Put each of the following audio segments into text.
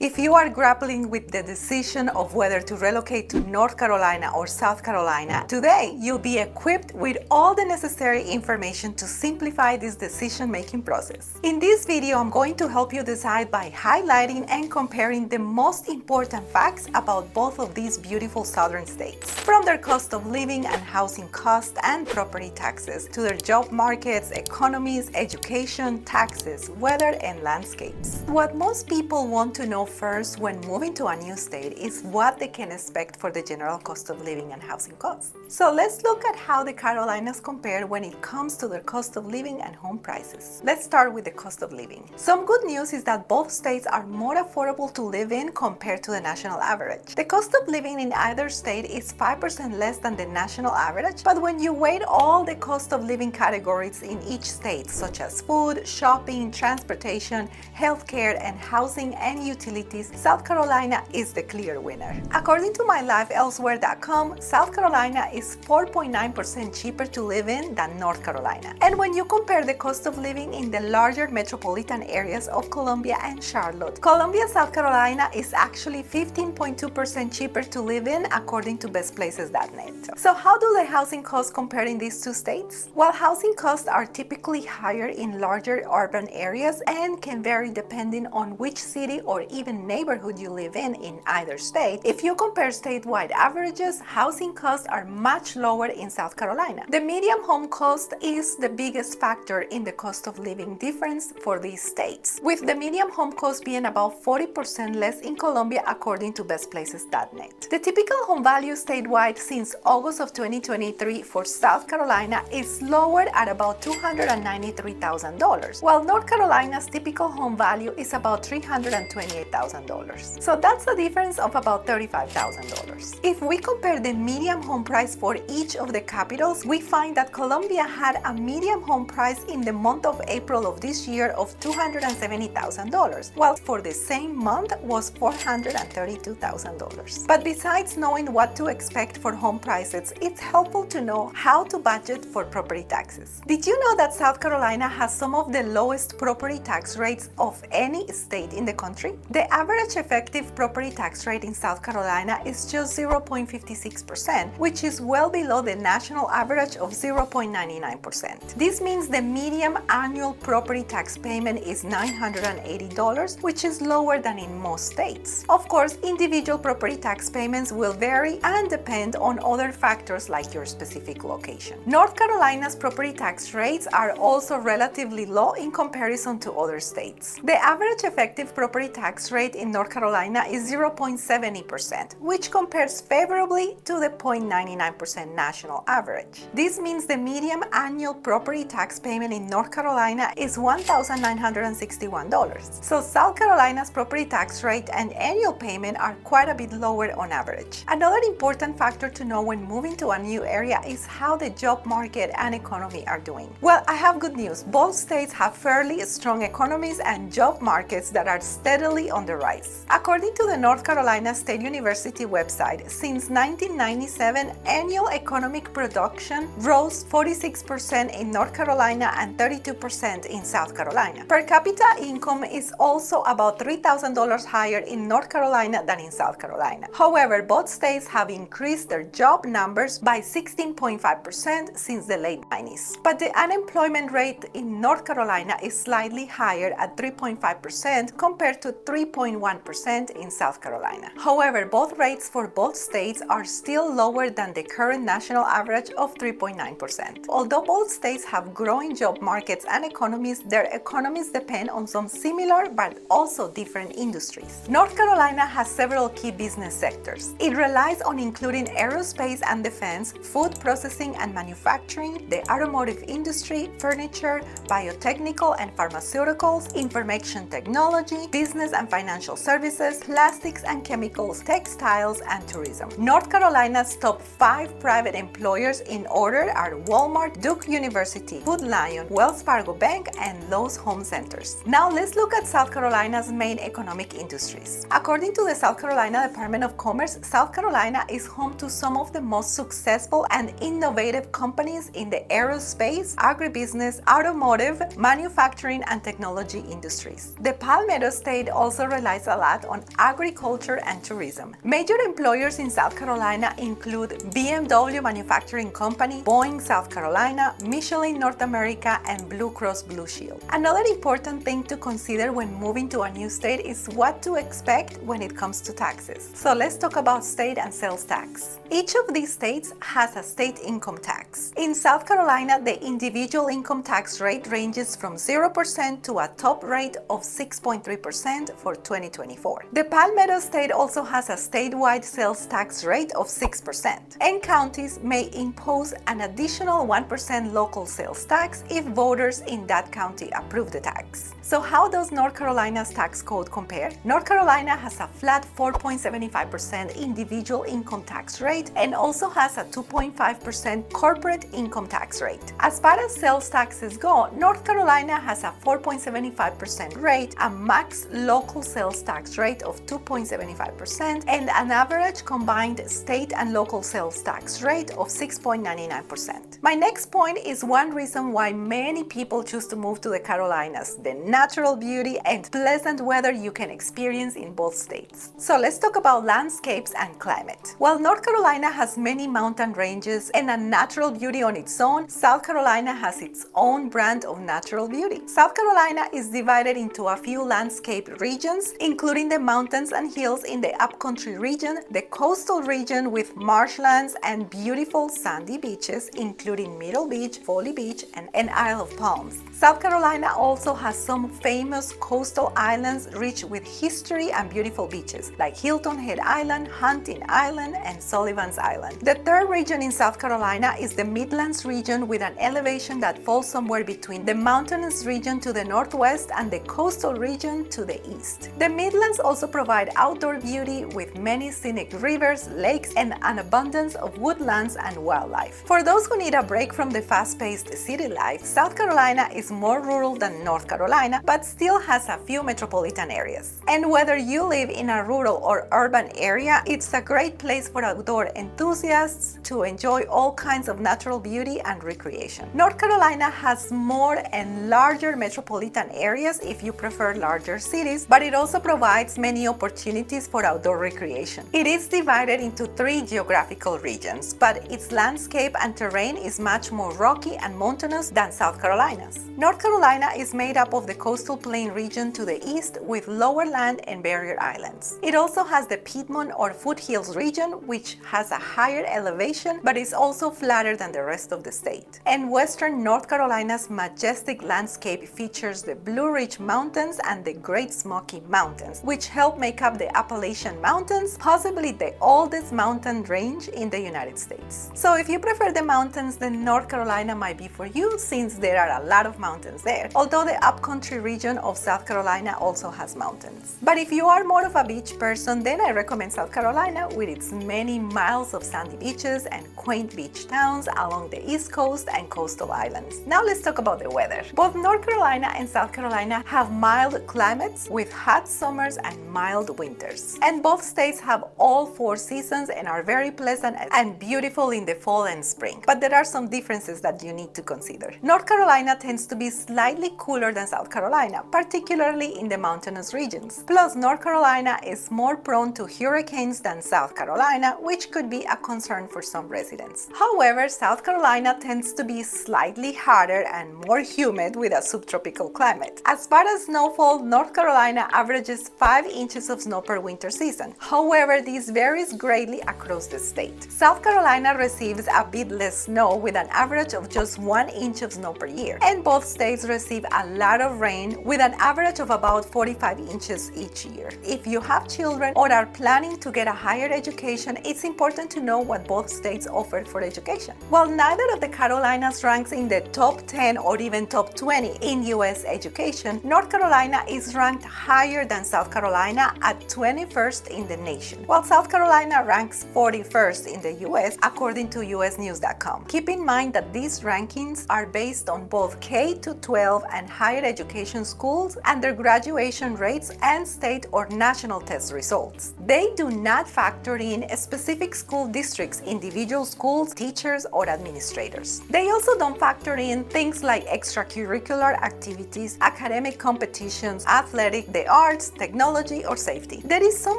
If you are grappling with the decision of whether to relocate to North Carolina or South Carolina, today you'll be equipped with all the necessary information to simplify this decision-making process. In this video, I'm going to help you decide by highlighting and comparing the most important facts about both of these beautiful southern states, from their cost of living and housing costs and property taxes, to their job markets, economies, education, taxes, weather, and landscapes. What most people want to know first when moving to a new state is what they can expect for the general cost of living and housing costs. So let's look at how the Carolinas compare when it comes to their cost of living and home prices. Let's start with the cost of living. Some good news is that both states are more affordable to live in compared to the national average. The cost of living in either state is 5% less than the national average, but when you weigh all the cost of living categories in each state, such as food, shopping, transportation, healthcare, and housing and utilities, South Carolina is the clear winner. According to MyLifeElsewhere.com, South Carolina is 4.9% cheaper to live in than North Carolina. And when you compare the cost of living in the larger metropolitan areas of Columbia and Charlotte, Columbia, South Carolina is actually 15.2% cheaper to live in according to bestplaces.net. So how do the housing costs compare in these two states? While housing costs are typically higher in larger urban areas and can vary depending on which city or even neighborhood you live in either state, if you compare statewide averages, housing costs are much lower in South Carolina. The median home cost is the biggest factor in the cost of living difference for these states, with the median home cost being about 40% less in Columbia according to bestplaces.net. The typical home value statewide since August of 2023 for South Carolina is lowered at about $293,000, while North Carolina's typical home value is about $328,000. So that's a difference of about $35,000. If we compare the median home price for each of the capitals, we find that Columbia had a median home price in the month of April of this year of $270,000, while for the same month was $432,000. But besides knowing what to expect for home prices, it's helpful to know how to budget for property taxes. Did you know that South Carolina has some of the lowest property tax rates of any state in the country? The average effective property tax rate in South Carolina is just 0.56%, which is well below the national average of 0.99%. This means the median annual property tax payment is $980, which is lower than in most states. Of course, individual property tax payments will vary and depend on other factors like your specific location. North Carolina's property tax rates are also relatively low in comparison to other states. The average effective property tax rate in North Carolina is 0.70%, which compares favorably to the 0.99% national average. This means the median annual property tax payment in North Carolina is $1,961. So South Carolina's property tax rate and annual payment are quite a bit lower on average. Another important factor to know when moving to a new area is how the job market and economy are doing. Well, I have good news. Both states have fairly strong economies and job markets that are steadily on the rise. According to the North Carolina State University website, since 1997, annual economic production rose 46% in North Carolina and 32% in South Carolina. Per capita income is also about $3,000 higher in North Carolina than in South Carolina. However, both states have increased their job numbers by 16.5% since the late 90s. But the unemployment rate in North Carolina is slightly higher at 3.5% compared to 3.1% in South Carolina. However, both rates for both states are still lower than the current national average of 3.9%. Although both states have growing job markets and economies, their economies depend on some similar but also different industries. North Carolina has several key business sectors. It relies on including aerospace and defense, food processing and manufacturing, the automotive industry, furniture, biotechnical and pharmaceuticals, information technology, business and financial services, plastics and chemicals, textiles, and tourism. North Carolina's top 5 5 private employers in order are Walmart, Duke University, Food Lion, Wells Fargo Bank, and Lowe's Home Centers. Now let's look at South Carolina's main economic industries. According to the South Carolina Department of Commerce, South Carolina is home to some of the most successful and innovative companies in the aerospace, agribusiness, automotive, manufacturing, and technology industries. The Palmetto State also relies a lot on agriculture and tourism. Major employers in South Carolina include BMW Manufacturing Company, Boeing South Carolina, Michelin North America, and Blue Cross Blue Shield. Another important thing to consider when moving to a new state is what to expect when it comes to taxes. So let's talk about state and sales tax. Each of these states has a state income tax. In South Carolina, the individual income tax rate ranges from 0% to a top rate of 6.3% for 2024. The Palmetto State also has a statewide sales tax rate of 6%, and counties may impose an additional 1% local sales tax if voters in that county approve the tax. So how does North Carolina's tax code compare? North Carolina has a flat 4.75% individual income tax rate and also has a 2.5% corporate income tax rate. As far as sales taxes go, North Carolina has a 4.75% rate, a max local sales tax rate of 2.75%, and an average combined state and local sales tax rate of 6.99%. My next point is one reason why many people choose to move to the Carolinas: the natural beauty and pleasant weather you can experience in both states. So let's talk about landscapes and climate. While North Carolina has many mountain ranges and a natural beauty on its own, South Carolina has its own brand of natural beauty. South Carolina is divided into a few landscape regions, including the mountains and hills in the upcountry region, the coastal region with marshlands and beautiful sandy beaches, including Myrtle Beach, Folly Beach, and Isle of Palms. South Carolina also has some famous coastal islands rich with history and beautiful beaches, like Hilton Head Island, Hunting Island, and Sullivan's Island. The third region in South Carolina is the Midlands region, with an elevation that falls somewhere between the mountainous region to the northwest and the coastal region to the east. The Midlands also provide outdoor beauty with many scenic rivers, lakes, and an abundance of woodlands and wildlife. For those who need a break from the fast-paced city life, South Carolina is more rural than North Carolina, but still has a few metropolitan areas. And whether you live in a rural or urban area, it's a great place for outdoor enthusiasts to enjoy all kinds of natural beauty and recreation. North Carolina has more and larger metropolitan areas if you prefer larger cities, but it also provides many opportunities for outdoor recreation. It is divided into 3 geographical regions, but its landscape and terrain is much more rocky and mountainous than South Carolina's. North Carolina is made up of the coastal plain region to the east with lower land and barrier islands. It also has the Piedmont or foothills region, which has a higher elevation but is also flatter than the rest of the state. And western North Carolina's majestic landscape features the Blue Ridge Mountains and the Great Smoky Mountains, which help make up the Appalachian Mountains, possibly the oldest mountain range in the United States. So if you prefer the mountains, then North Carolina might be for you, since there are a lot of mountains there, although the upcountry region of South Carolina also has mountains. But if you are more of a beach person, then I recommend South Carolina, with its many miles of sandy beaches and quaint beach towns along the East Coast and coastal islands. Now let's talk about the weather. Both North Carolina and South Carolina have mild climates with hot summers and mild winters. And both states have all 4 seasons and are very pleasant and beautiful in the fall and spring. But there are some differences that you need to consider. North Carolina tends to be slightly cooler than South Carolina, particularly in the mountainous regions. Plus, North Carolina is more prone to hurricanes than South Carolina, which could be a concern for some residents. However, South Carolina tends to be slightly hotter and more humid with a subtropical climate. As far as snowfall, North Carolina averages 5 inches of snow per winter season. However, this varies greatly across the state. South Carolina receives a bit less snow, with an average of just 1 inch of snow per year, and both states receive a lot of rain, with an average of about 45 inches each year. If you have children or are planning to get a higher education, it's important to know what both states offer for education. While neither of the Carolinas ranks in the top 10 or even top 20 in U.S. education, North Carolina is ranked higher than South Carolina Carolina at 21st in the nation, while South Carolina ranks 41st in the US according to usnews.com. Keep in mind that these rankings are based on both K-12 and higher education schools and their graduation rates and state or national test results. They do not factor in specific school districts, individual schools, teachers, or administrators. They also don't factor in things like extracurricular activities, academic competitions, athletic, the arts, technology, or safety. There is so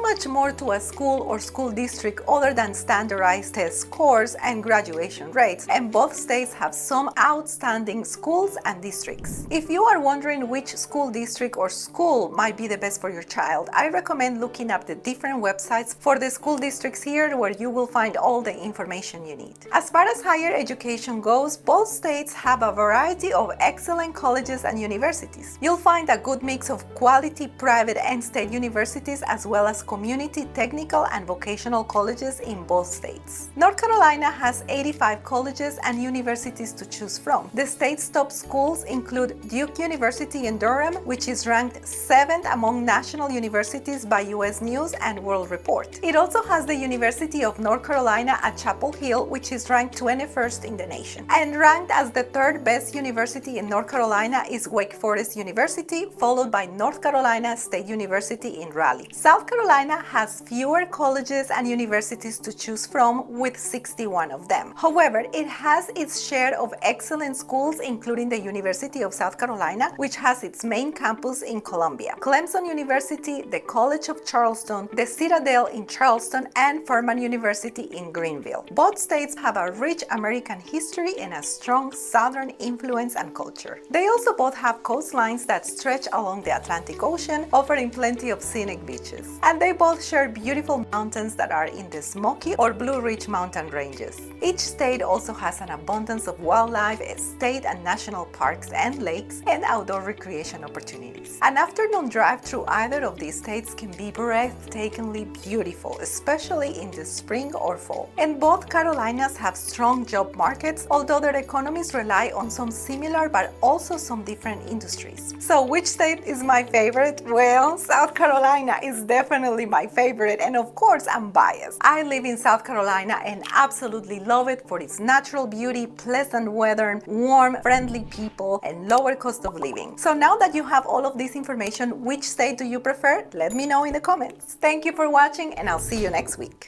much more to a school or school district other than standardized test scores and graduation rates, and both states have some outstanding schools and districts. If you are wondering which school district or school might be the best for your child, I recommend looking up the different websites for the school districts here, where you will find all the information you need. As far as higher education goes, both states have a variety of excellent colleges and universities. You'll find a good mix of quality private and state universities, as well as community, technical, and vocational colleges in both states. North Carolina has 85 colleges and universities to choose from. The state's top schools include Duke University in Durham, which is ranked 7th among national universities by US News and World Report. It also has the University of North Carolina at Chapel Hill, which is ranked 21st in the nation. And ranked as the third best university in North Carolina is Wake Forest University, followed by North Carolina State University in Raleigh. South Carolina has fewer colleges and universities to choose from, with 61 of them. However, it has its share of excellent schools, including the University of South Carolina, which has its main campus in Columbia, Clemson University, the College of Charleston, the Citadel in Charleston, and Furman University in Greenville. Both states have a rich American history and a strong Southern influence and culture. They also both have coastlines that stretch along the Atlantic Ocean, offering plenty of scenic beaches. And they both share beautiful mountains that are in the Smoky or Blue Ridge mountain ranges. Each state also has an abundance of wildlife, state and national parks and lakes, and outdoor recreation opportunities. An afternoon drive through either of these states can be breathtakingly beautiful, especially in the spring or fall. And both Carolinas have strong job markets, although their economies rely on some similar but also some different industries. So which state is my favorite? Well, South Carolina is definitely my favorite, and of course I'm biased. I live in South Carolina and absolutely love it for its natural beauty, pleasant weather, warm, friendly people, and lower cost of living. So now that you have all of this information, which state do you prefer? Let me know in the comments. Thank you for watching, and I'll see you next week.